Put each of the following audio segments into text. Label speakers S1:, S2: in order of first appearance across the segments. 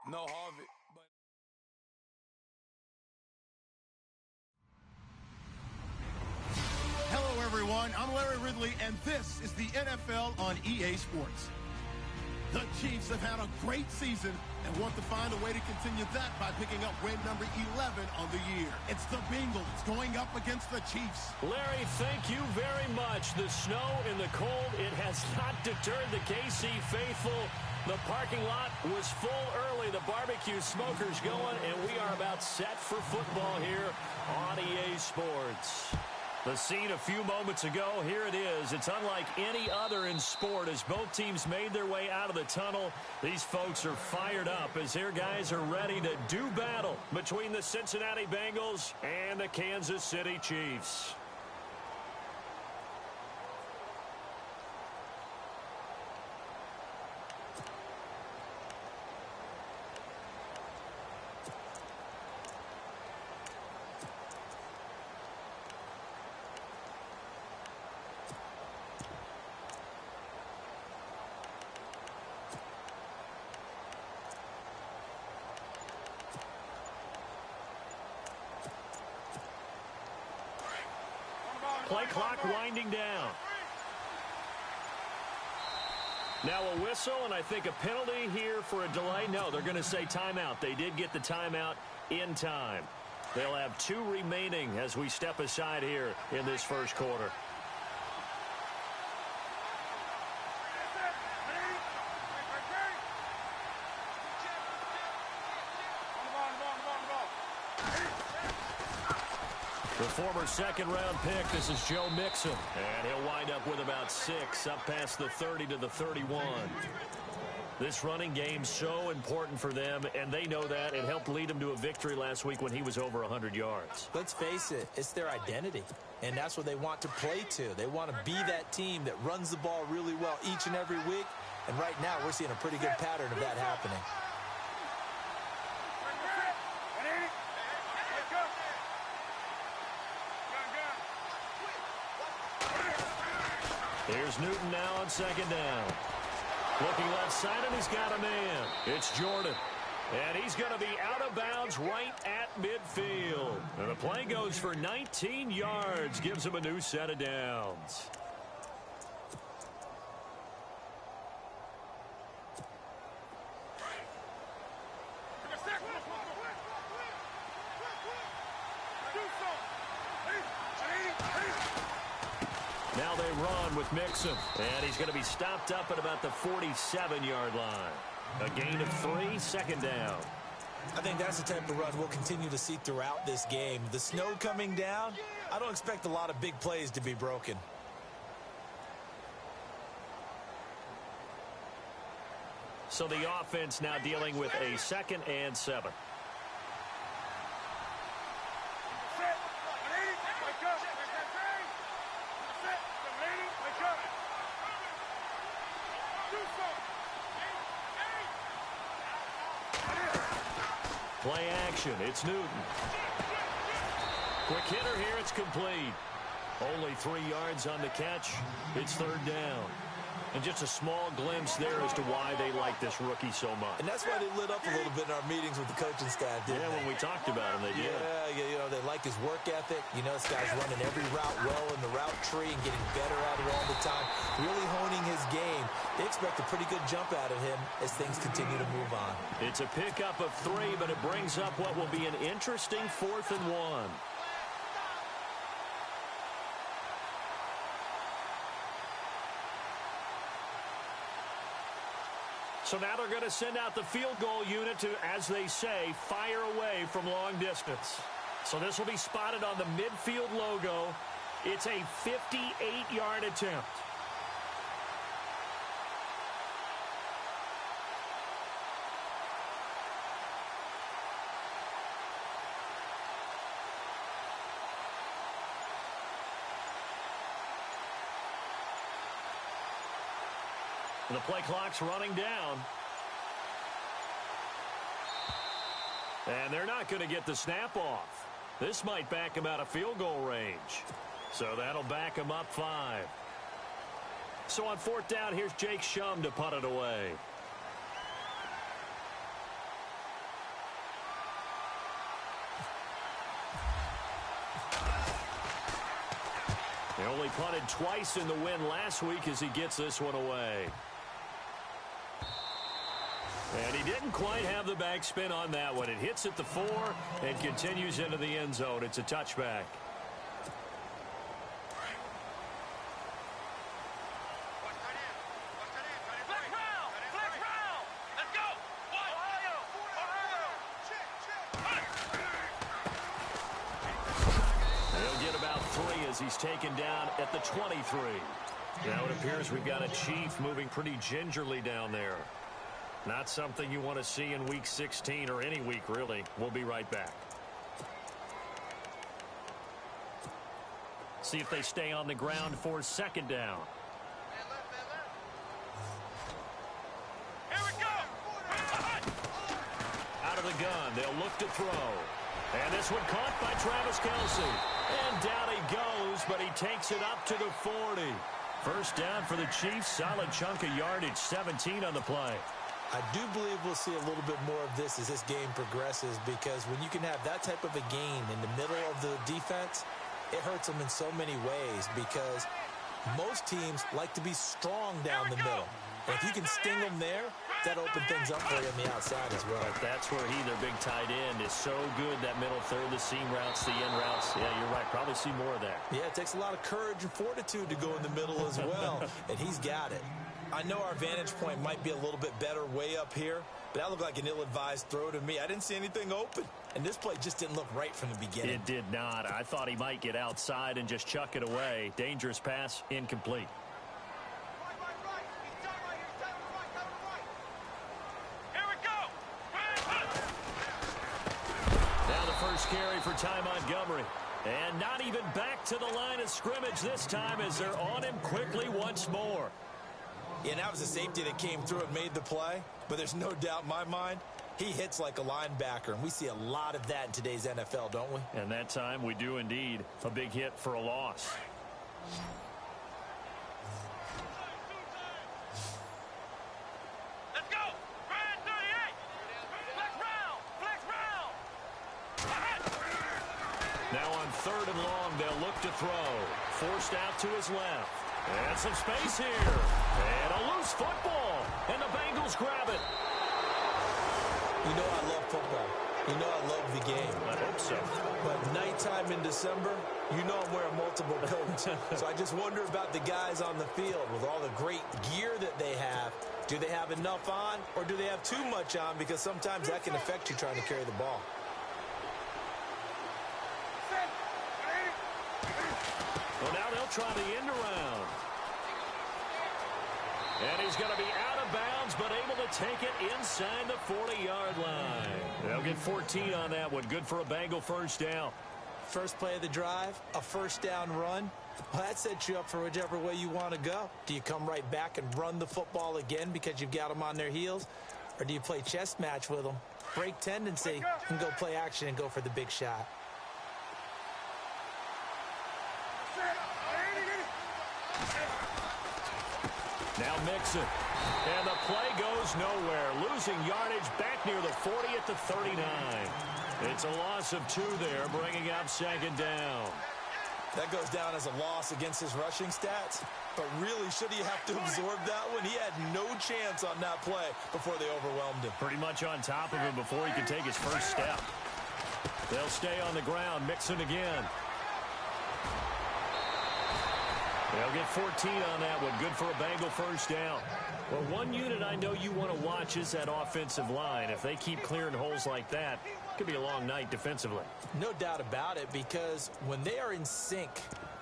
S1: No Harvey, but...
S2: Hello, everyone. I'm Larry Ridley, and this is the NFL on EA Sports. The Chiefs have had a great season and want to find a way to continue that by picking up win number 11 on the year. It's the Bengals going up against the Chiefs.
S3: Larry, thank you very much. The snow and the cold, it has not deterred the KC faithful. The parking lot was full early. The barbecue smoker's going, and we are about set for football here on EA Sports. The scene a few moments ago, here it is. It's unlike any other in sport as both teams made their way out of the tunnel. These folks are fired up as their guys are ready to do battle between the Cincinnati Bengals and the Kansas City Chiefs. Play clock winding down. Now a whistle, and I think a penalty here for a delay. No, they're going to say timeout. They did get the timeout in time. They'll have 2 remaining as we step aside here in this first quarter. The former second-round pick, this is Joe Mixon. And he'll wind up with about 6, up past the 30 to the 31. This running game so important for them, and they know that. It helped lead them to a victory last week when he was over 100 yards.
S4: Let's face it, it's their identity, and that's what they want to play to. They want to be that team that runs the ball really well each and every week, and right now we're seeing a pretty good pattern of that happening.
S3: Here's Newton now on second down. Looking left side, and he's got a man. It's Jordan. And he's going to be out of bounds right at midfield. And the play goes for 19 yards. Gives him a new set of downs. Now they run with Mixon, and he's going to be stopped up at about the 47-yard line. A gain of 3, second down.
S4: I think that's the type of run we'll continue to see throughout this game. The snow coming down, I don't expect a lot of big plays to be broken.
S3: So the offense now dealing with a 2nd and 7. Play action. It's Newton. Quick hitter here. It's complete. Only 3 yards on the catch. It's 3rd down. And just a small glimpse there as to why they like this rookie so much.
S4: And that's why they lit up a little bit in our meetings with the coaching staff, didn't they?
S3: When we talked about him, they did.
S4: Yeah, you know, they like his work ethic. You know, this guy's running every route well in the route tree and getting better at it all the time. Really honing his game. They expect a pretty good jump out of him as things continue to move on.
S3: It's a pickup of 3, but it brings up what will be an interesting 4th and 1. So now they're going to send out the field goal unit to, as they say, fire away from long distance. So this will be spotted on the midfield logo. It's a 58-yard attempt. The play clock's running down. And they're not going to get the snap off. This might back him out of field goal range. So that'll back him up 5. So on 4th down, here's Jake Shum to punt it away. only punted twice in the win last week as he gets this one away. And he didn't quite have the backspin on that one. It hits at the 4 and continues into the end zone. It's a touchback. He's taken down at the 23. Now it appears we've got a Chief moving pretty gingerly down there. Not something you want to see in week 16 or any week, really. We'll be right back. See if they stay on the ground for second down.
S1: Here we go!
S3: Out of the gun, they'll look to throw. And this one caught by Travis Kelce. And down he goes, but he takes it up to the 40. First down for the Chiefs. Solid chunk of yardage, 17 on the play.
S4: I do believe we'll see a little bit more of this as this game progresses, because when you can have that type of a gain in the middle of the defense, it hurts them in so many ways, because most teams like to be strong down the middle. And if you can sting them there, that opens things up for you on the outside as well.
S3: But that's where he, their big tight end, is so good, that middle third, the seam routes, the end routes. Yeah, you're right. Probably see more of that.
S4: Yeah, it takes a lot of courage and fortitude to go in the middle as well, and he's got it. I know our vantage point might be a little bit better way up here, but that looked like an ill-advised throw to me. I didn't see anything open, and this play just didn't look right from the beginning.
S3: It did not. I thought he might get outside and just chuck it away. Dangerous pass, incomplete. Carry for Ty Montgomery. And not even back to the line of scrimmage this time, as they're on him quickly once more.
S4: Yeah, and that was a safety that came through and made the play. But there's no doubt in my mind, he hits like a linebacker. And we see a lot of that in today's NFL, don't we?
S3: And that time we do indeed. A big hit for a loss. Now on third and long, they'll look to throw. Forced out to his left. And some space here. And a loose football. And the Bengals grab it.
S4: You know I love football. You know I love the game.
S3: I hope so.
S4: But nighttime in December, you know I'm wearing multiple coats. So I just wonder about the guys on the field with all the great gear that they have. Do they have enough on, or do they have too much on? Because sometimes that can affect you trying to carry the ball.
S3: Well, now they'll try the end around. And he's going to be out of bounds, but able to take it inside the 40-yard line. They'll get 14 on that one. Good for a Bengal first down.
S4: First play of the drive, a first down run. Well, that sets you up for whichever way you want to go. Do you come right back and run the football again because you've got them on their heels? Or do you play chess match with them, break tendency, and go play action and go for the big shot?
S3: Now Mixon. And the play goes nowhere. Losing yardage back near the 40 at the 39. It's a loss of 2 there, bringing up second down.
S4: That goes down as a loss against his rushing stats. But really, should he have to absorb that one? He had no chance on that play before they overwhelmed him.
S3: Pretty much on top of him before he could take his first step. They'll stay on the ground. Mixon again. They'll get 14 on that one. Good for a Bengal first down. Well, one unit I know you want to watch is that offensive line. If they keep clearing holes like that, it could be a long night defensively.
S4: No doubt about it, because when they are in sync,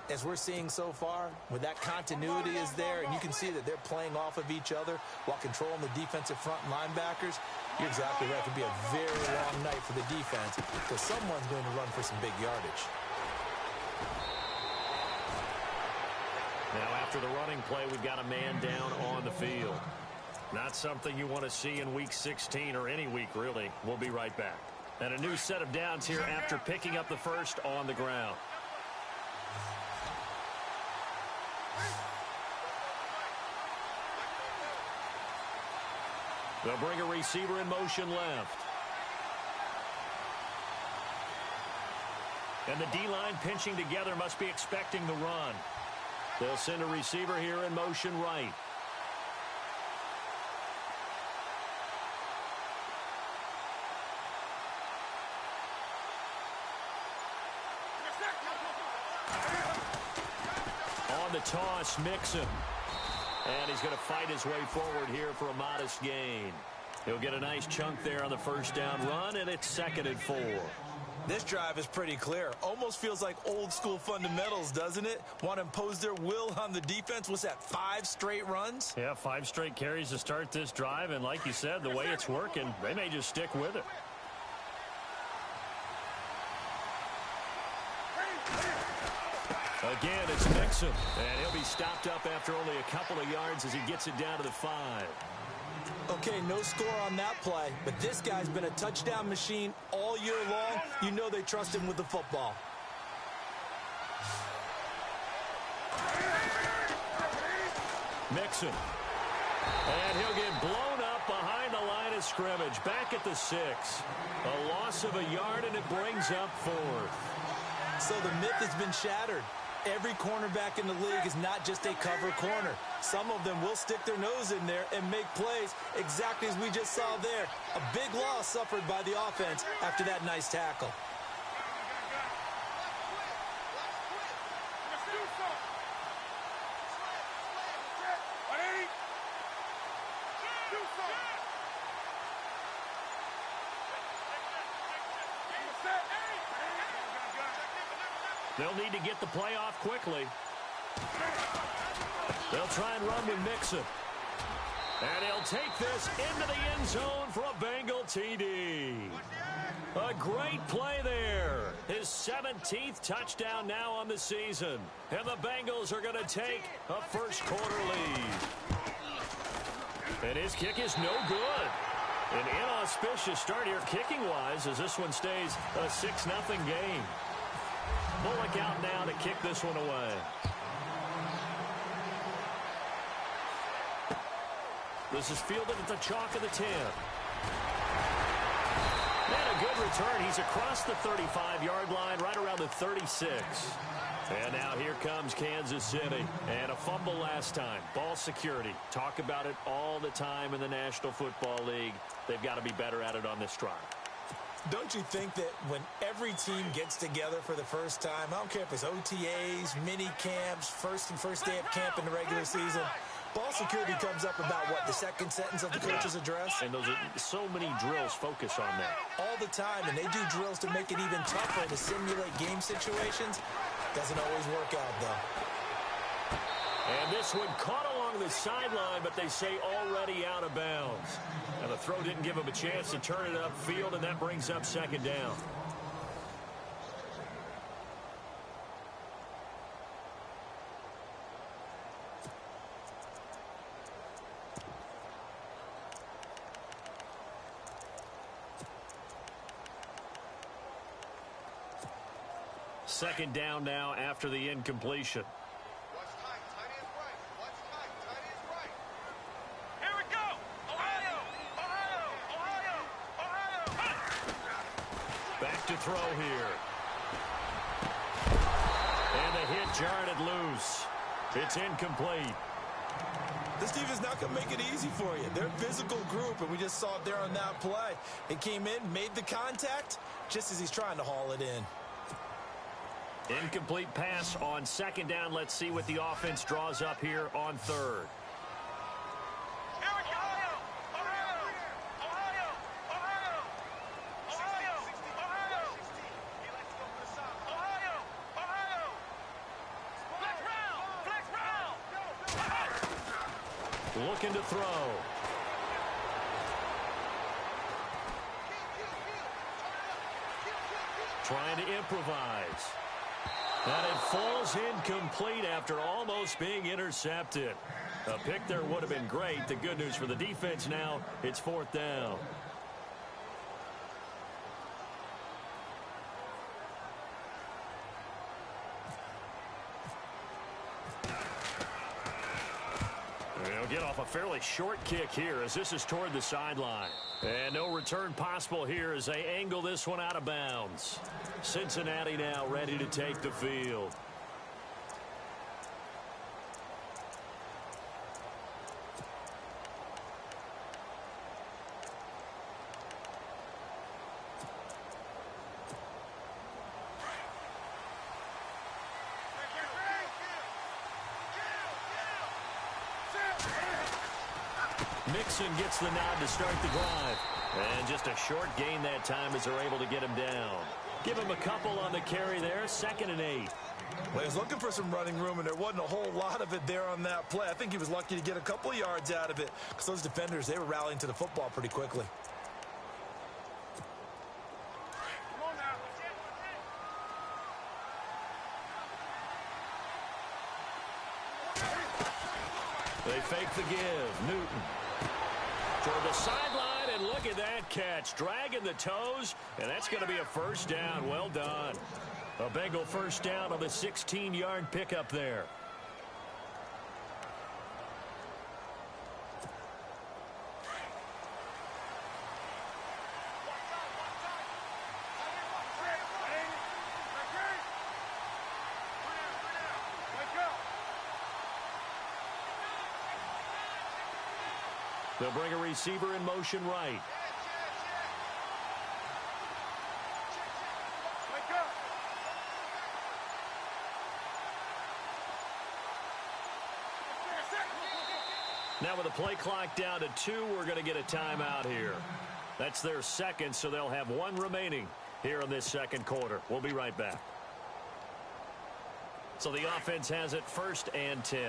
S4: as we're seeing so far, when that continuity is there, and you can see that they're playing off of each other while controlling the defensive front linebackers, you're exactly right. It could be a very long night for the defense, because someone's going to run for some big yardage.
S3: Now, after the running play, we've got a man down on the field. Not something you want to see in Week 16 or any week, really. We'll be right back. And a new set of downs here after picking up the first on the ground. They'll bring a receiver in motion left. And the D-line pinching together, must be expecting the run. They'll send a receiver here in motion right. On the toss, Mixon. And he's going to fight his way forward here for a modest gain. He'll get a nice chunk there on the first down run, and it's 2nd and 4.
S4: This drive is pretty clear. Almost feels like old school fundamentals, doesn't it? Want to impose their will on the defense. What's that, 5 straight runs?
S3: Yeah, 5 straight carries to start this drive, and like you said, the way it's working, they may just stick with it. Again, it's Mixon, and he'll be stopped up after only a couple of yards as he gets it down to the 5.
S4: Okay, no score on that play, but this guy's been a touchdown machine all year long. You know they trust him with the football.
S3: Mixon. And he'll get blown up behind the line of scrimmage. Back at the 6. A loss of a yard, and it brings up 4th.
S4: So the myth has been shattered. Every cornerback in the league is not just a cover corner. Some of them will stick their nose in there and make plays exactly as we just saw there. A big loss suffered by the offense after that nice tackle.
S3: They'll need to get the play off quickly. They'll try and run with Mixon. And he'll take this into the end zone for a Bengal TD. A great play there. His 17th touchdown now on the season. And the Bengals are going to take a first-quarter lead. And his kick is no good. An inauspicious start here kicking-wise as this one stays a 6-0 game. Bullock out now to kick this one away. This is fielded at the chalk of the 10. And a good return. He's across the 35-yard line, right around the 36. And now here comes Kansas City. And a fumble last time. Ball security. Talk about it all the time in the National Football League. They've got to be better at it on this drive.
S4: Don't you think that when every team gets together for the first time, I don't care if it's OTAs, mini camps, first day of camp in the regular season, ball security comes up about, what, the second sentence of the coach's address?
S3: And those are so many drills focus on that.
S4: All the time, and they do drills to make it even tougher to simulate game situations. Doesn't always work out, though.
S3: And this one caught along the sideline, but they say already out of bounds. And the throw didn't give him a chance to turn it upfield, and that brings up 2nd down. Second down now after the incompletion. Back to throw here. And the hit jarred it loose. It's incomplete.
S4: This defense is not going to make it easy for you. They're a physical group, and we just saw it there on that play. It came in, made the contact, just as he's trying to haul it in.
S3: Incomplete pass on 2nd down. Let's see what the offense draws up here on 3rd. Looking to throw. Trying to improvise. And it falls incomplete after almost being intercepted. A pick there would have been great. The good news for the defense now, it's 4th down. They'll get off a fairly short kick here as this is toward the sideline. And no return possible here as they angle this one out of bounds. Cincinnati now ready to take the field. Mixon gets the nod to start the drive. And just a short gain that time as they're able to get him down. Give him a couple on the carry there, 2nd and 8.
S4: Well, he was looking for some running room, and there wasn't a whole lot of it there on that play. I think he was lucky to get a couple of yards out of it because those defenders, they were rallying to the football pretty quickly.
S1: Come on now.
S3: They fake the give. Newton toward the sideline, and look at that catch. Dragging the toes, and that's going to be a first down. Well done. A Bengal first down on the 16-yard pickup there. They'll bring a receiver in motion right. Now with the play clock down to 2, we're going to get a timeout here. That's their second, so they'll have 1 remaining here in this second quarter. We'll be right back. So the offense has it 1st and 10.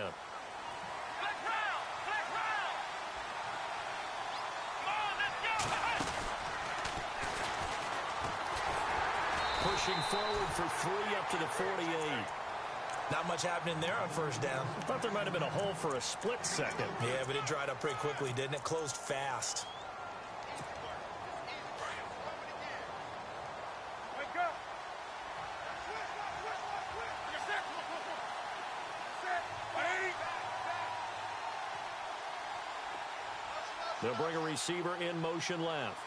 S3: Pushing forward for 3 up to the 48.
S4: Not much happening there on first down.
S3: Thought there might have been a hole for a split second.
S4: Yeah, but it dried up pretty quickly, didn't it? Closed fast.
S3: They'll bring a receiver in motion left.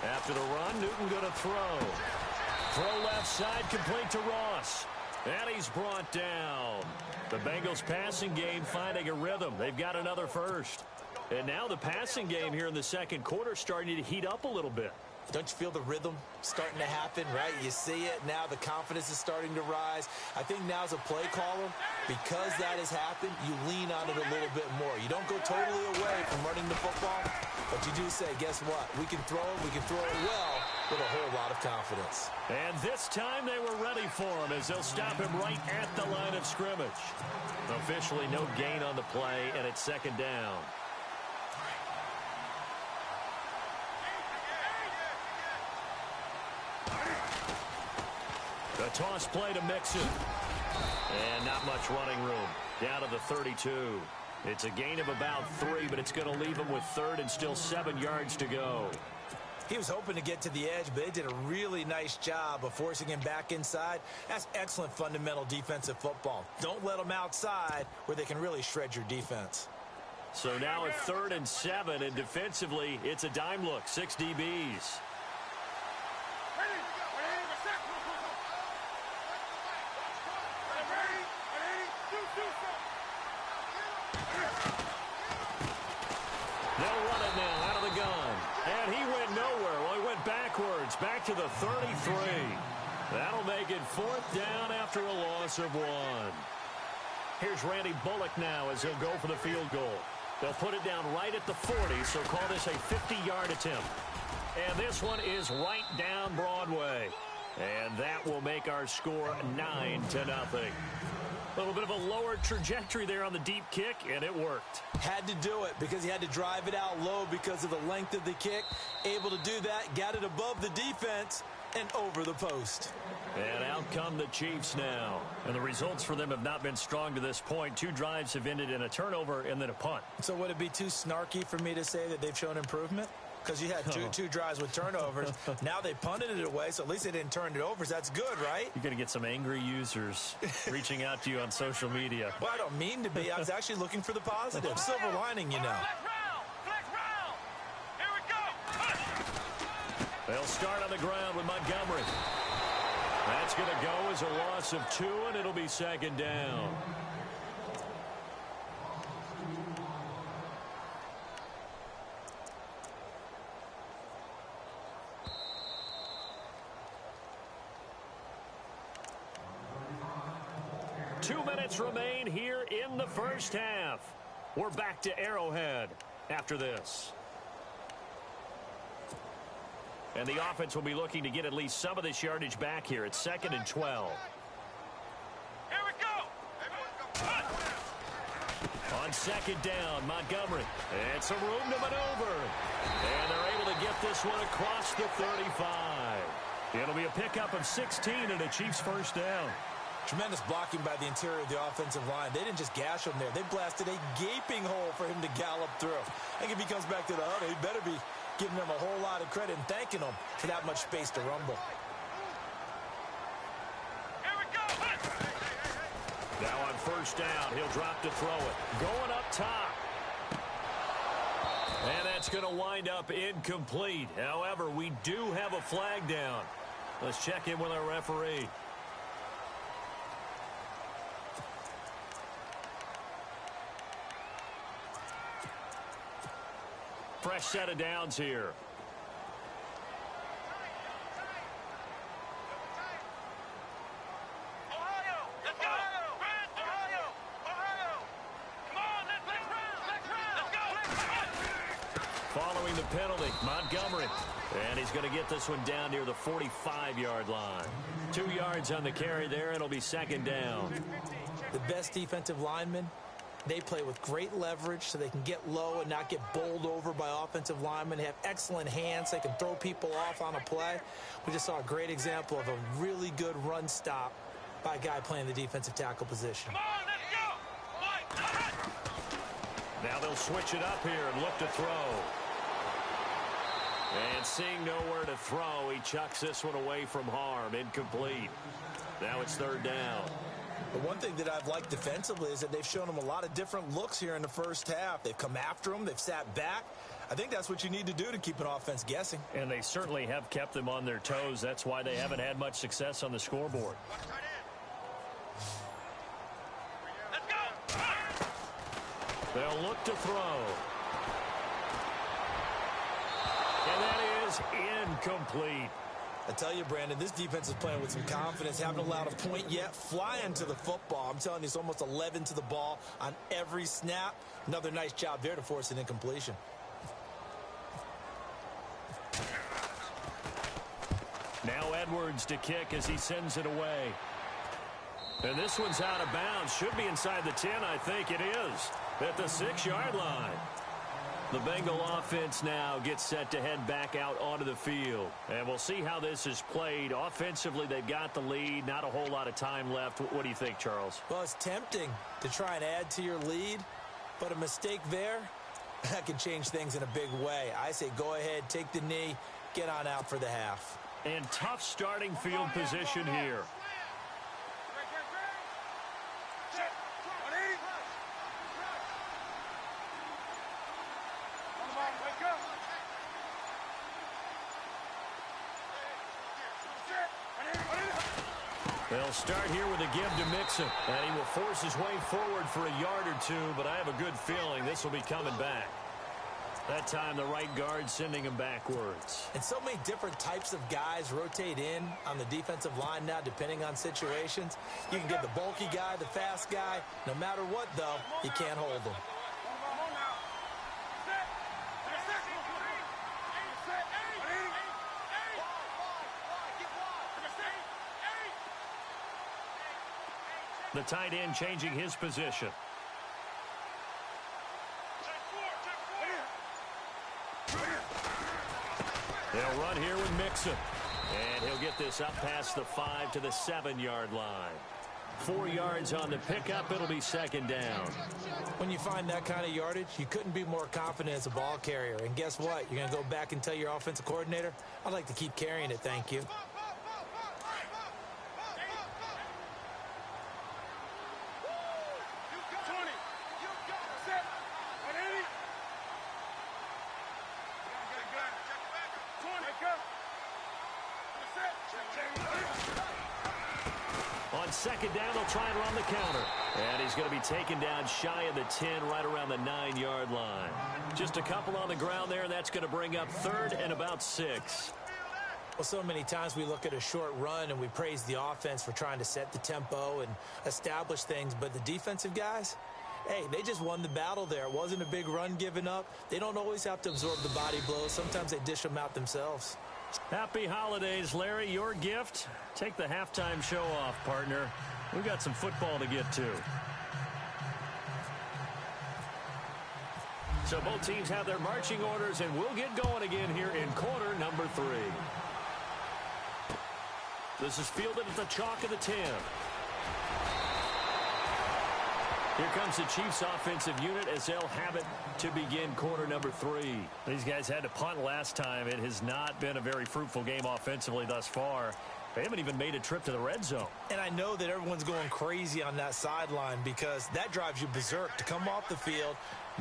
S3: After the run, Newton going to throw. Throw left side, complete to Ross. And he's brought down. The Bengals passing game finding a rhythm. They've got another first. And now the passing game here in the second quarter starting to heat up a little bit.
S4: Don't you feel the rhythm starting to happen, right? You see it now. The confidence is starting to rise. I think now as a play caller, because that has happened, you lean on it a little bit more. You don't go totally away from running the football, but you do say, guess what? We can throw it. We can throw it well with a whole lot of confidence.
S3: And this time they were ready for him as they'll stop him right at the line of scrimmage. Officially no gain on the play, and it's 2nd down. The toss play to Mixon. And not much running room. Down to the 32. It's a gain of about 3, but it's going to leave him with 3rd and still 7 yards to go.
S4: He was hoping to get to the edge, but they did a really nice job of forcing him back inside. That's excellent fundamental defensive football. Don't let them outside where they can really shred your defense.
S3: So now a 3rd and 7, and defensively, it's a dime look. 6 DBs. They'll run it now out of the gun. And he went nowhere. Well, he went backwards, back to the 33. That'll make it 4th down after a loss of 1. Here's Randy Bullock now as he'll go for the field goal. They'll put it down right at the 40, so call this a 50-yard attempt. And this one is right down Broadway. And that will make our score 9-0. A little bit of a lower trajectory there on the deep kick, and it worked.
S4: Had to do it because he had to drive it out low because of the length of the kick. Able to do that, got it above the defense and over the post.
S3: And out come the Chiefs now. And the results for them have not been strong to this point. 2 drives have ended in a turnover and then a punt.
S4: So would it be too snarky for me to say that they've shown improvement? Because you had two drives with turnovers. Now they punted it away, so at least they didn't turn it over. So that's good, right?
S3: You're going to get some angry users reaching out to you on social media.
S4: Well, I don't mean to be. I was actually looking for the positive. Silver lining, you know.
S1: Here we go.
S3: They'll start on the ground with Montgomery. That's going to go as a loss of 2, and it'll be 2nd down. minutes remain here in the first half. We're back to Arrowhead after this. And the offense will be looking to get at least some of this yardage back here. It's 2nd and 12.
S1: Here we go.
S3: On 2nd down, Montgomery. And some room to maneuver. And they're able to get this one across the 35. It'll be a pickup of 16 and a Chiefs first down.
S4: Tremendous blocking by the interior of the offensive line. They didn't just gash him there. They blasted a gaping hole for him to gallop through. I think if he comes back to the huddle, he better be giving them a whole lot of credit and thanking them for that much space to rumble.
S1: Here we go.
S3: Now on first down, he'll drop to throw it. Going up top. And that's going to wind up incomplete. However, we do have a flag down. Let's check in with our referee. Fresh set of downs here.
S1: Ohio, let's go. Ohio. Come on, let's go.
S3: Following the penalty, Montgomery. And he's going to get this one down near the 45-yard line. 2 yards on the carry there. It'll be 2nd down.
S4: The best defensive linemen, they play with great leverage so they can get low and not get bowled over by offensive linemen. They have excellent hands. They can throw people off on a play. We just saw a great example of a really good run stop by a guy playing the defensive tackle position.
S1: Come on, let's go.
S3: Now they'll switch it up here and look to throw. And seeing nowhere to throw, he chucks this one away from harm. Incomplete. Now it's 3rd down.
S4: The one thing that I've liked defensively is that they've shown him a lot of different looks here in the first half. They've come after him. They've sat back. I think that's what you need to do to keep an offense guessing.
S3: And they certainly have kept them on their toes. That's why they haven't had much success on the scoreboard.
S1: Let's go.
S3: They'll look to throw. And that is incomplete.
S4: I tell you, Brandon, this defense is playing with some confidence. Haven't allowed a point yet. Flying to the football. I'm telling you, it's almost 11 to the ball on every snap. Another nice job there to force an incompletion.
S3: Now Edwards to kick as he sends it away. And this one's out of bounds. Should be inside the 10, I think it is. At the 6-yard line. The Bengal offense now gets set to head back out onto the field. And we'll see how this is played. Offensively, they've got the lead. Not a whole lot of time left. What do you think, Charles?
S4: Well, it's tempting to try and add to your lead, but a mistake there, that can change things in a big way. I say go ahead, take the knee, get on out for the half.
S3: And tough starting field position here. They'll start here with a give to Mixon. And he will force his way forward for a yard or two, but I have a good feeling this will be coming back. That time, the right guard sending him backwards.
S4: And so many different types of guys rotate in on the defensive line now, depending on situations. You can get the bulky guy, the fast guy. No matter what, though, you can't hold them.
S3: The tight end changing his position. They'll run here with Mixon. And he'll get this up past the 5 to the 7-yard line. 4 yards on the pickup. It'll be 2nd down.
S4: When you find that kind of yardage, you couldn't be more confident as a ball carrier. And guess what? You're going to go back and tell your offensive coordinator, I'd like to keep carrying it, thank you.
S3: On 2nd down, they'll try and run the counter. And he's going to be taken down shy of the 10, right around the 9-yard line. Just a couple on the ground there, and that's going to bring up 3rd and about 6.
S4: Well, so many times we look at a short run and we praise the offense for trying to set the tempo and establish things, but the defensive guys, hey, they just won the battle there. It wasn't a big run given up. They don't always have to absorb the body blows. Sometimes they dish them out themselves.
S3: Happy holidays, Larry. Your gift? Take the halftime show off, partner. We've got some football to get to. So both teams have their marching orders, and we'll get going again here in quarter number 3. This is fielded at the chalk of the 10. Here comes the Chiefs offensive unit as they'll have it to begin quarter number 3. These guys had to punt last time. It has not been a very fruitful game offensively thus far. They haven't even made a trip to the red zone.
S4: And I know that everyone's going crazy on that sideline because that drives you berserk to come off the field,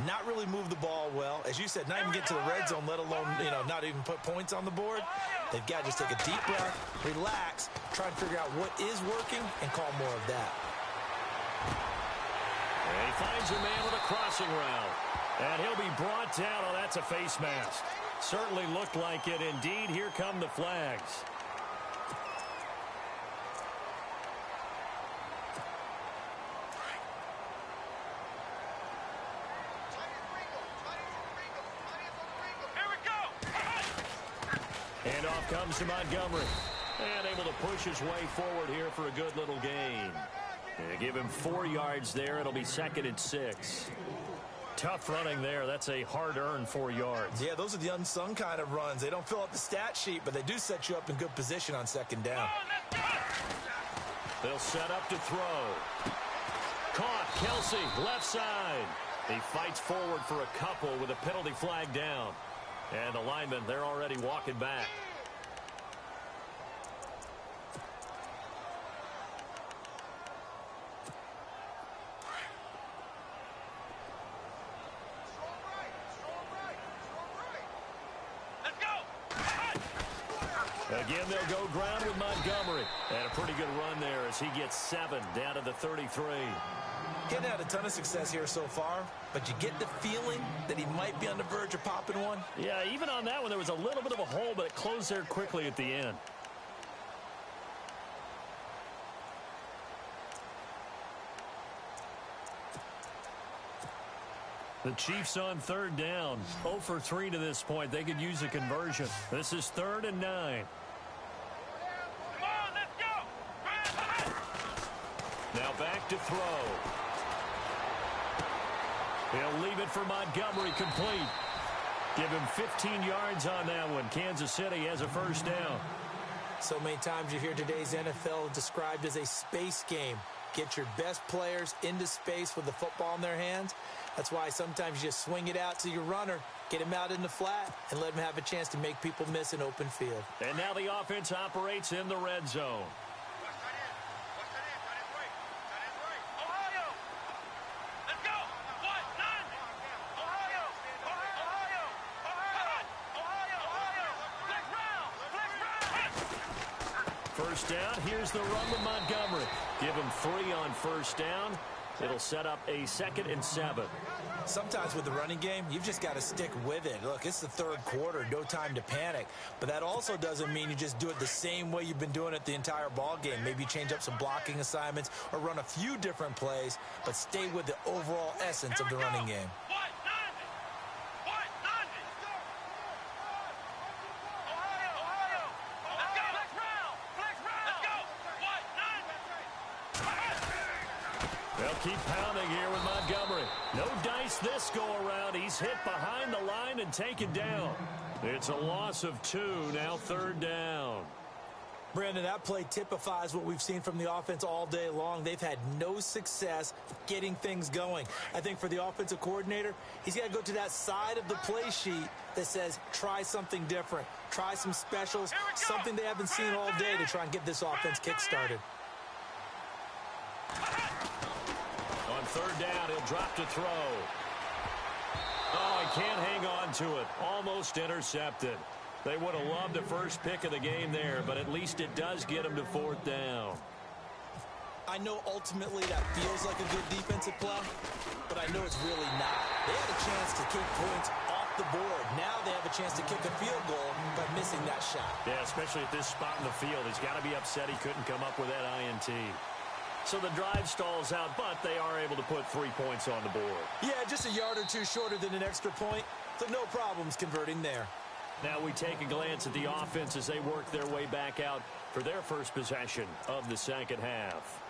S4: not really move the ball well. As you said, not even get to the red zone, let alone, not even put points on the board. They've got to just take a deep breath, relax, try to figure out what is working, and call more of that.
S3: And he finds a man with a crossing route. And he'll be brought down. Oh, that's a face mask. Certainly looked like it. Indeed, here come the flags.
S1: Here we go.
S3: And off comes to Montgomery. And able to push his way forward here for a good little gain. And give him 4 yards there. It'll be 2nd and 6. Tough running there. That's a hard-earned 4 yards.
S4: Yeah, those are the unsung kind of runs. They don't fill up the stat sheet, but they do set you up in good position on 2nd down.
S3: They'll set up to throw. Caught. Kelsey, left side. He fights forward for a couple with a penalty flag down. And the linemen, they're already walking back. Again, they'll go ground with Montgomery. And a pretty good run there as he gets 7 down to the 33.
S4: Getting had a ton of success here so far, but you get the feeling that he might be on the verge of popping one.
S3: Yeah, even on that one, there was a little bit of a hole, but it closed there quickly at the end. The Chiefs on 3rd down. 0 for 3 to this point. They could use a conversion. This is 3rd and 9.
S1: Come on, let's go.
S3: Now back to throw. He'll leave it for Montgomery, complete. Give him 15 yards on that one. Kansas City has a 1st down.
S4: So many times you hear today's NFL described as a space game. Get your best players into space with the football in their hands. That's why sometimes you just swing it out to your runner, get him out in the flat, and let him have a chance to make people miss an open field.
S3: And now the offense operates in the red zone.
S1: Ohio. Let's go. What? 9. Ohio. Ohio. Ohio. Flex round.
S3: 1st down. Here's the run with Montgomery. Give him 3 on 1st down. It'll set up a 2nd and 7.
S4: Sometimes with the running game, you've just got to stick with it. Look, it's the 3rd quarter, no time to panic. But that also doesn't mean you just do it the same way you've been doing it the entire ball game. Maybe change up some blocking assignments or run a few different plays, but stay with the overall essence of the running game.
S1: What? 90. What? 90. Ohio. Let's go. Flex round. Let's go. What? 90.
S3: They'll keep pounding here with Montgomery. No dice this go-around. He's hit behind the line and taken down. It's a loss of 2, now 3rd down.
S4: Brandon, that play typifies what we've seen from the offense all day long. They've had no success getting things going. I think for the offensive coordinator, he's got to go to that side of the play sheet that says try something different. Try some specials, something they haven't seen all day to try and get this offense kick-started.
S3: On 3rd down, he'll drop to throw. Oh, he can't hang on to it. Almost intercepted. They would have loved the first pick of the game there, but at least it does get him to 4th down.
S4: I know ultimately that feels like a good defensive play, but I know it's really not. They had a chance to keep points off the board. Now they have a chance to kick a field goal by missing that shot.
S3: Yeah, especially at this spot in the field. He's got to be upset he couldn't come up with that INT. So the drive stalls out, but they are able to put 3 points on the board.
S4: Yeah, just a yard or two shorter than an extra point, so no problems converting there.
S3: Now we take a glance at the offense as they work their way back out for their first possession of the second half.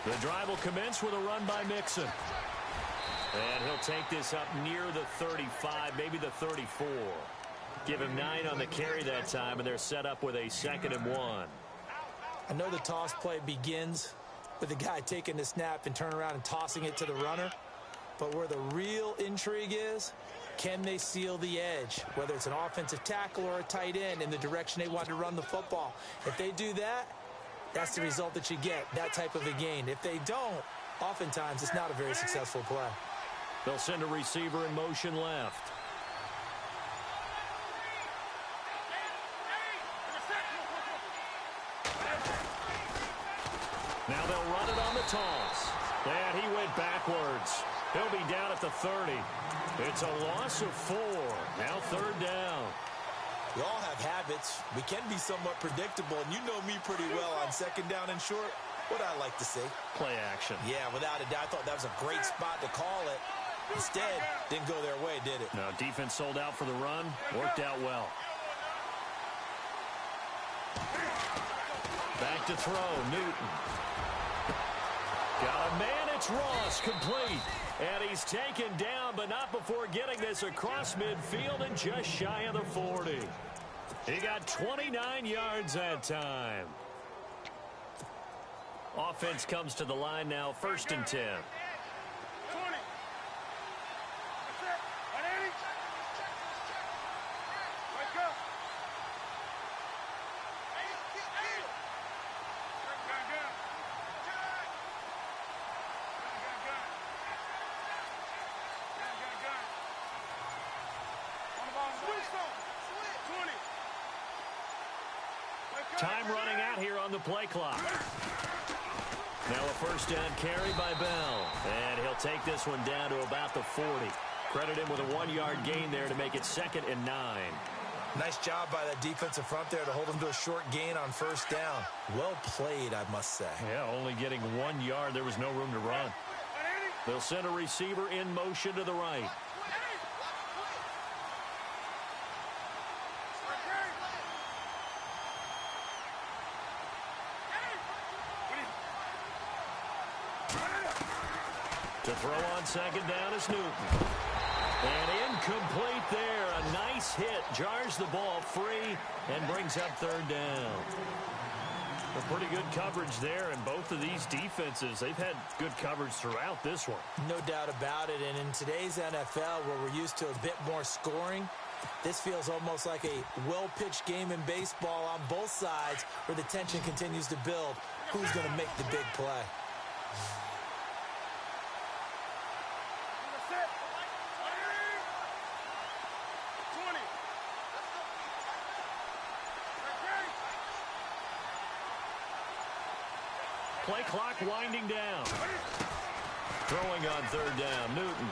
S3: The drive will commence with a run by Mixon. And he'll take this up near the 35, maybe the 34. Give him 9 on the carry that time, and they're set up with a 2nd and 1.
S4: I know the toss play begins with the guy taking the snap and turning around and tossing it to the runner. But where the real intrigue is, can they seal the edge? Whether it's an offensive tackle or a tight end in the direction they want to run the football. If they do that, that's the result that you get, that type of a gain. If they don't, oftentimes it's not a very successful play.
S3: They'll send a receiver in motion left. Now they'll run it on the toss. And he went backwards. He'll be down at the 30. It's a loss of 4. Now 3rd down.
S4: We all have habits. We can be somewhat predictable, and you know me pretty well on 2nd down and short. What I like to say.
S3: Play action.
S4: Yeah, without a doubt. I thought that was a great spot to call it. Instead, didn't go their way, did it?
S3: No, defense sold out for the run. Worked out well. Back to throw. Newton. Got a man. It's Ross. Complete. And he's taken down, but not before getting this across midfield and just shy of the 40. He got 29 yards that time. Offense comes to the line now, 1st and 10. Time running out here on the play clock. Now a 1st down carry by Bell. And he'll take this one down to about the 40. Credit him with a 1-yard gain there to make it 2nd and 9.
S4: Nice job by that defensive front there to hold him to a short gain on 1st down. Well played, I must say.
S3: Yeah, only getting 1 yard. There was no room to run. They'll send a receiver in motion to the right. To throw on 2nd down is Newton. And incomplete there. A nice hit. Jars the ball free and brings up 3rd down. A pretty good coverage there, and both of these defenses, they've had good coverage throughout this one.
S4: No doubt about it, and in today's NFL, where we're used to a bit more scoring, this feels almost like a well-pitched game in baseball on both sides, where the tension continues to build. Who's going to make the big play?
S3: Play clock winding down. Throwing on 3rd down, Newton.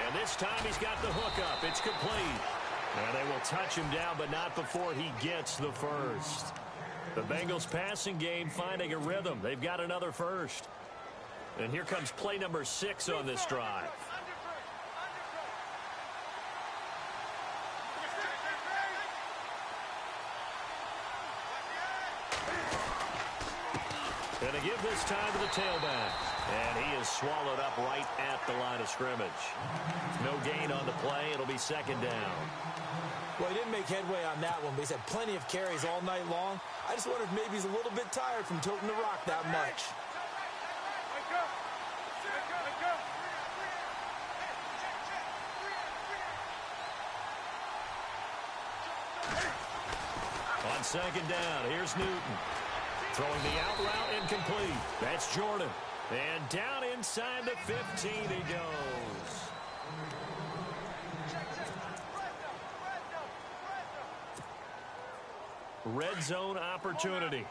S3: And this time he's got the hook up. It's complete. And they will touch him down, but not before he gets the 1st. The Bengals passing game finding a rhythm. They've got another 1st. And here comes play number 6 on this drive. And to give this time to the tailback. And he is swallowed up right at the line of scrimmage. No gain on the play. It'll be 2nd down.
S4: Well, he didn't make headway on that one, but he's had plenty of carries all night long. I just wonder if maybe he's a little bit tired from toting the rock that much.
S3: On second down, here's Newton. Throwing the out route incomplete. That's Jordan. And down inside the 15 he goes. Red zone opportunity.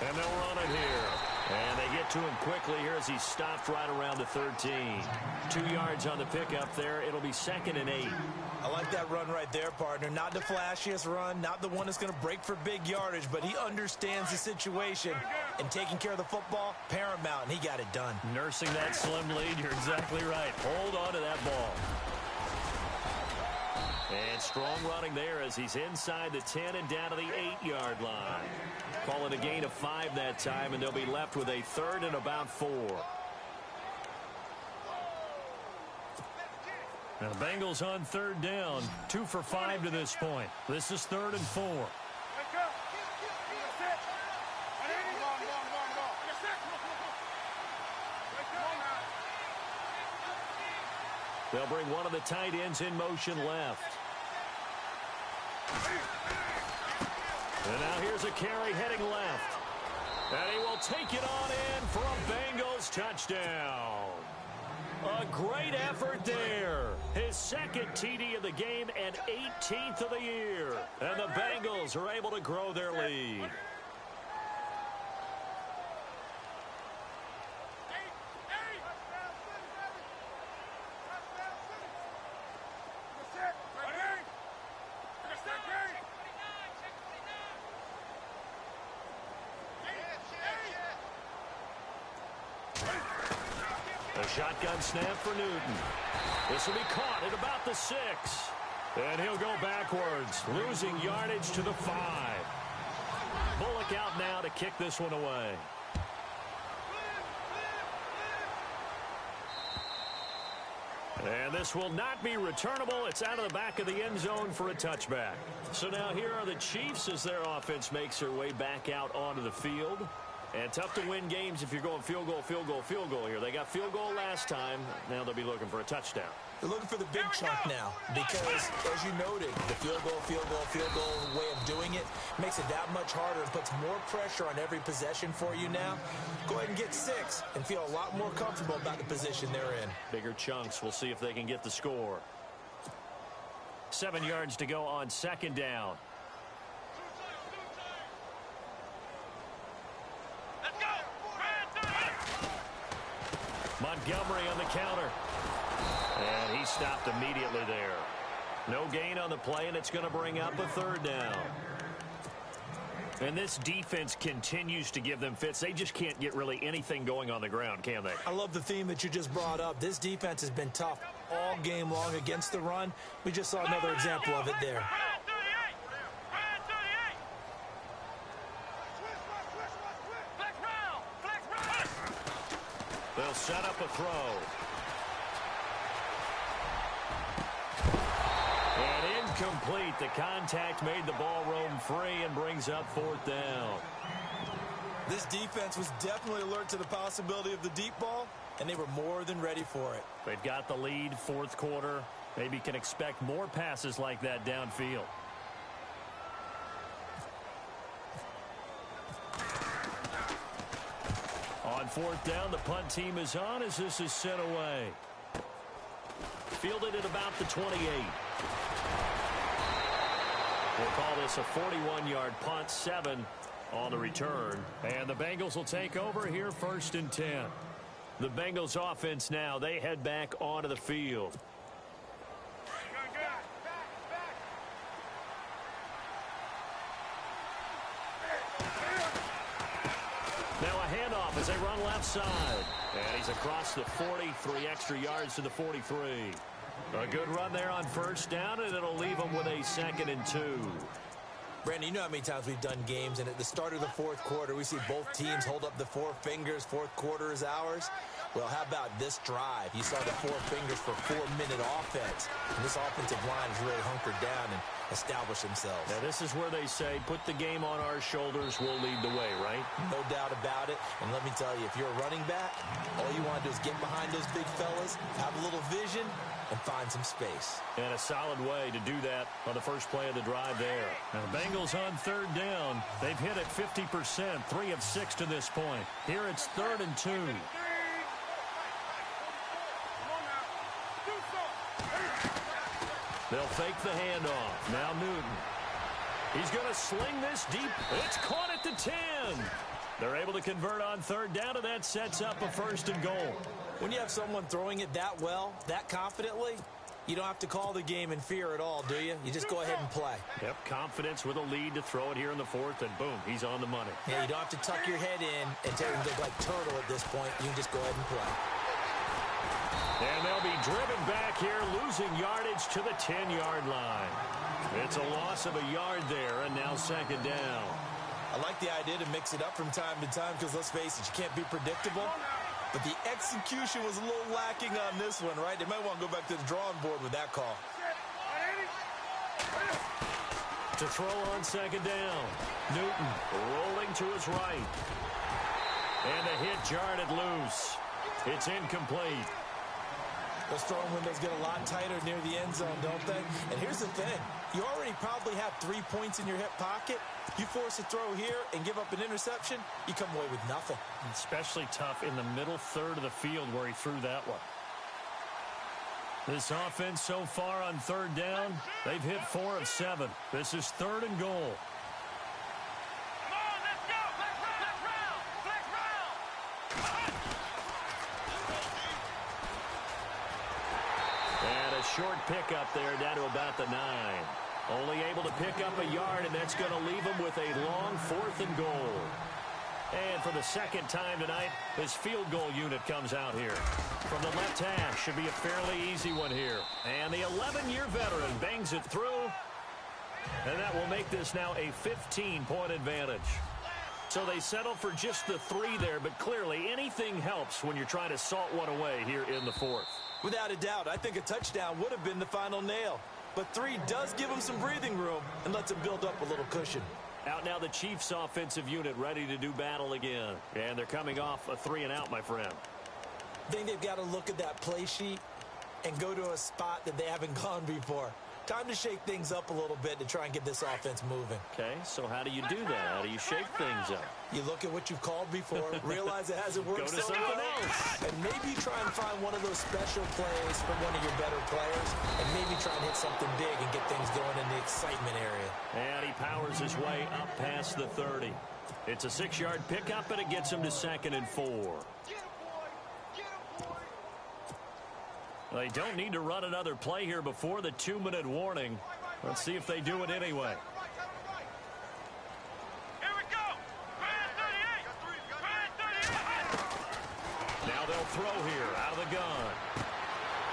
S3: And they'll run it here. And they get to him quickly here as he stopped right around the 13. 2 yards on the pickup there. It'll be 2nd and 8.
S4: I like that run right there, partner. Not the flashiest run, not the one that's going to break for big yardage, but he understands the situation. And taking care of the football, paramount, and he got it done.
S3: Nursing that slim lead, you're exactly right. Hold on to that ball. And strong running there as he's inside the 10 and down to the 8-yard line. Call it a gain of 5 that time, and they'll be left with a 3rd and about 4. Now the Bengals on 3rd down, 2 for 5 to this point. This is 3rd and 4. They'll bring one of the tight ends in motion left. And now here's a carry heading left. And he will take it on in for a Bengals touchdown. A great effort there. His 2nd TD of the game and 18th of the year. And the Bengals are able to grow their lead. A shotgun snap for Newton. This will be caught at about the 6. And he'll go backwards, losing yardage to the 5. Bullock out now to kick this one away. And this will not be returnable. It's out of the back of the end zone for a touchback. So now here are the Chiefs as their offense makes their way back out onto the field. And tough to win games if you're going field goal, field goal, field goal here. They got field goal last time. Now they'll be looking for a touchdown.
S4: They're looking for the big chunk now because, as you noted, the field goal way of doing it makes it that much harder and puts more pressure on every possession for you now. Go ahead and get 6 and feel a lot more comfortable about the position they're in.
S3: Bigger chunks. We'll see if they can get the score. 7 yards to go on 2nd down. Montgomery on the counter. And he stopped immediately there. No gain on the play, and it's going to bring up a 3rd down. And this defense continues to give them fits. They just can't get really anything going on the ground, can they?
S4: I love the theme that you just brought up. This defense has been tough all game long against the run. We just saw another example of it there.
S3: They'll set up a throw. And incomplete. The contact made the ball roam free and brings up 4th down.
S4: This defense was definitely alert to the possibility of the deep ball, and they were more than ready for it.
S3: They've got the lead, 4th quarter. Maybe can expect more passes like that downfield. On 4th down, the punt team is on as this is sent away. Fielded at about the 28. We'll call this a 41-yard punt, 7 on the return. And the Bengals will take over here 1st and 10. The Bengals offense now, they head back onto the field. Now a handoff as they run left side. And he's across the 40, 3 extra yards to the 43. A good run there on 1st down, and it'll leave them with a 2nd and 2.
S4: Brandon, you know how many times we've done games, and at the start of the fourth quarter, we see both teams hold up the four fingers, fourth quarter is ours. Well, how about this drive? You saw the four fingers for 4-minute offense. And this offensive line has really hunkered down and established themselves.
S3: Now, this is where they say, put the game on our shoulders, we'll lead the way, right?
S4: No doubt about it. And let me tell you, if you're a running back, all you want to do is get behind those big fellas, have a little vision, and find some space.
S3: And a solid way to do that on the first play of the drive there. Now, the Bengals on third down. They've hit it 50%, 3 of 6 to this point. Here it's 3rd and 2. They'll fake the handoff. Now Newton. He's going to sling this deep. It's caught at the 10. They're able to convert on third down, and that sets up a 1st and goal.
S4: When you have someone throwing it that well, that confidently, you don't have to call the game in fear at all, do you? You just go ahead and play.
S3: Yep, confidence with a lead to throw it here in the 4th, and boom, he's on the money.
S4: Yeah, you don't have to tuck your head in and take him like turtle at this point. You can just go ahead and play.
S3: And they'll be driven back here, losing yardage to the 10-yard line. It's a loss of a yard there, and now 2nd down.
S4: I like the idea to mix it up from time to time because, let's face it, you can't be predictable. But the execution was a little lacking on this one, right? They might want to go back to the drawing board with that call.
S3: To throw on 2nd down. Newton rolling to his right. And the hit jarred it loose. It's incomplete.
S4: Those throwing windows get a lot tighter near the end zone, don't they? And here's the thing. You already probably have 3 points in your hip pocket. You force a throw here and give up an interception, you come away with nothing.
S3: Especially tough in the middle third of the field where he threw that one. This offense so far on third down, they've hit 4 of 7. This is 3rd and goal.
S1: Come on, let's go. Flex round. Flex round.
S3: And a short pickup there down to about the 9. Only able to pick up a yard, and that's going to leave him with a long 4th and goal. And for the 2nd time tonight, this field goal unit comes out here. From the left hash, should be a fairly easy one here. And the 11-year veteran bangs it through. And that will make this now a 15-point advantage. So they settle for just the 3 there, but clearly anything helps when you're trying to salt one away here in the 4th.
S4: Without a doubt, I think a touchdown would have been the final nail. But 3 does give them some breathing room and lets them build up a little cushion.
S3: Out now the Chiefs offensive unit ready to do battle again. And they're coming off a 3-and-out, my friend.
S4: I think they've got to look at that play sheet and go to a spot that they haven't gone before. Time to shake things up a little bit to try and get this offense moving.
S3: Okay, so how do you do that? How do you shake things up?
S4: You look at what you've called before, realize it hasn't worked
S3: Go to
S4: so
S3: something
S4: well,
S3: else.
S4: and maybe try and find one of those special plays from one of your better players, and maybe try and hit something big and get things going in the excitement area.
S3: And he powers his way up past the 30. It's a 6-yard pickup, and it gets him to 2nd and 4. They don't need to run another play here before the 2-minute warning. Let's see if they do it anyway.
S1: Here we go. Grand 38.
S3: Now they'll throw here out of the gun.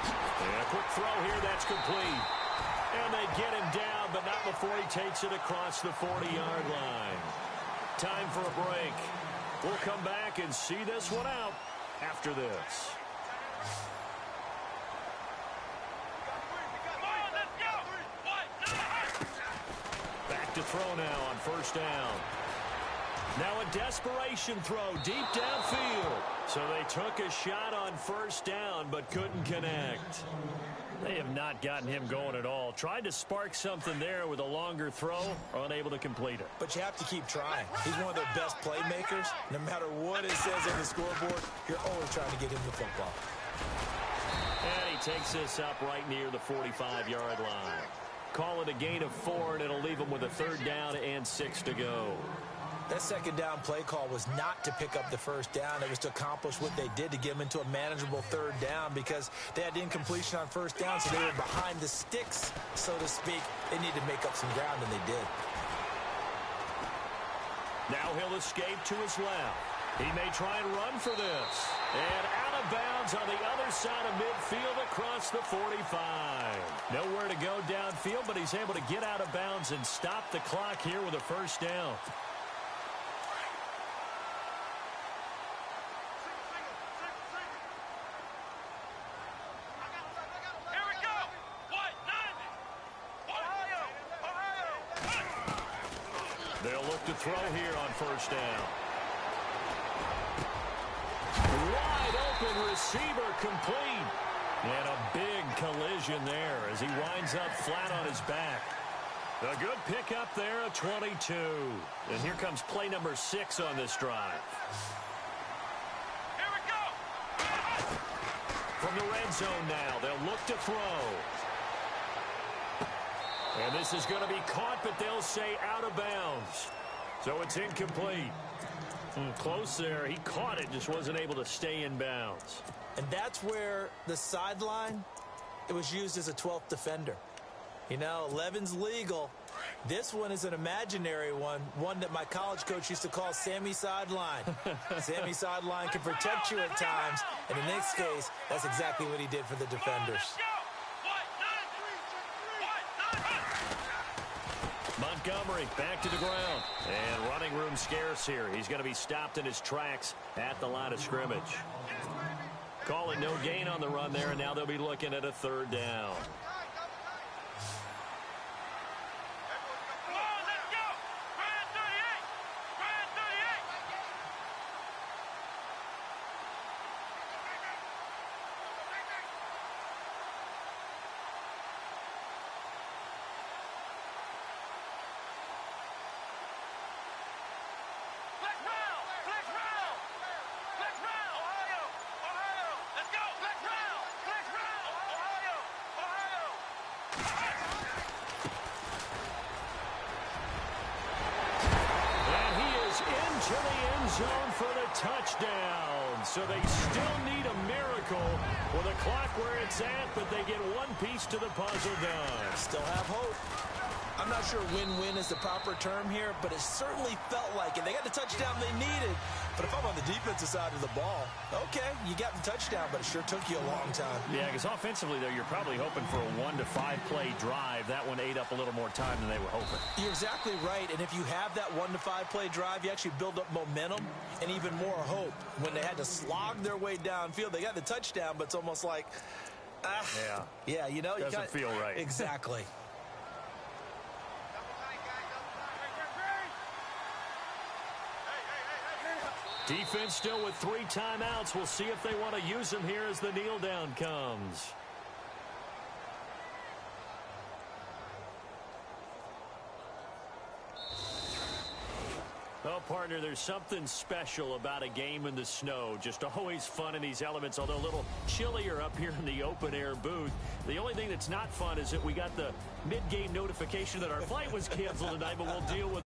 S3: And a quick throw here, that's complete. And they get him down, but not before he takes it across the 40-yard line. Time for a break. We'll come back and see this one out after this. Back to throw now on 1st down. Now a desperation throw deep downfield. So they took a shot on 1st down but couldn't connect. They have not gotten him going at all. Tried to spark something there with a longer throw, unable to complete it.
S4: But you have to keep trying. He's one of their best playmakers. No matter what it says on the scoreboard, you're always trying to get him the football.
S3: And he takes this up right near the 45-yard line. Call it a gain of 4, and it'll leave him with a 3rd down and 6 to go.
S4: That 2nd down play call was not to pick up the 1st down. It was to accomplish what they did to get them into a manageable 3rd down because they had incompletion on 1st down, so they were behind the sticks, so to speak. They needed to make up some ground, and they did.
S3: Now he'll escape to his left. He may try and run for this. And out of bounds on the other side of midfield across the 45. Nowhere to go downfield, but he's able to get out of bounds and stop the clock here with a first down.
S1: Here we go. What? 90. Ohio.
S3: They'll look to throw here on first down. Wide open receiver complete. And a big collision there as he winds up flat on his back. A good pickup there, a 22. And here comes play number 6 on this drive.
S1: Here we go.
S3: From the red zone now, they'll look to throw. And this is going to be caught, but they'll say out of bounds. So it's incomplete. Close there. He caught it, just wasn't able to stay in bounds.
S4: And that's where the sideline, it was used as a 12th defender. You know, 11's legal. This one is an imaginary one that my college coach used to call Sammy Sideline. Sammy Sideline can protect you at times, and in this case, that's exactly what he did for the defenders.
S3: Montgomery back to the ground. And running room scarce here. He's going to be stopped in his tracks at the line of scrimmage. Calling no gain on the run there, and now they'll be looking at a third down. To the end zone for the touchdown. So they still need a miracle with a clock where it's at, but they get one piece to the puzzle done.
S4: Still have hope. I'm not sure win-win is the proper term here, but it certainly felt like it. They got the touchdown they needed. But if I'm on the defensive side of the ball, okay, you got the touchdown, but it sure took you a long time.
S3: Yeah, because offensively, though, you're probably hoping for a 1 to 5 play drive. That one ate up a little more time than they were hoping.
S4: You're exactly right, and if you have that 1 to 5 play drive, you actually build up momentum and even more hope. When they had to slog their way downfield, they got the touchdown, but it's almost like, yeah, you know,
S3: doesn't feel right.
S4: Exactly.
S3: Defense still with 3 timeouts. We'll see if they want to use them here as the kneel down comes. Oh, partner, there's something special about a game in the snow. Just always fun in these elements, although a little chillier up here in the open-air booth. The only thing that's not fun is that we got the mid-game notification that our flight was canceled tonight, but we'll deal with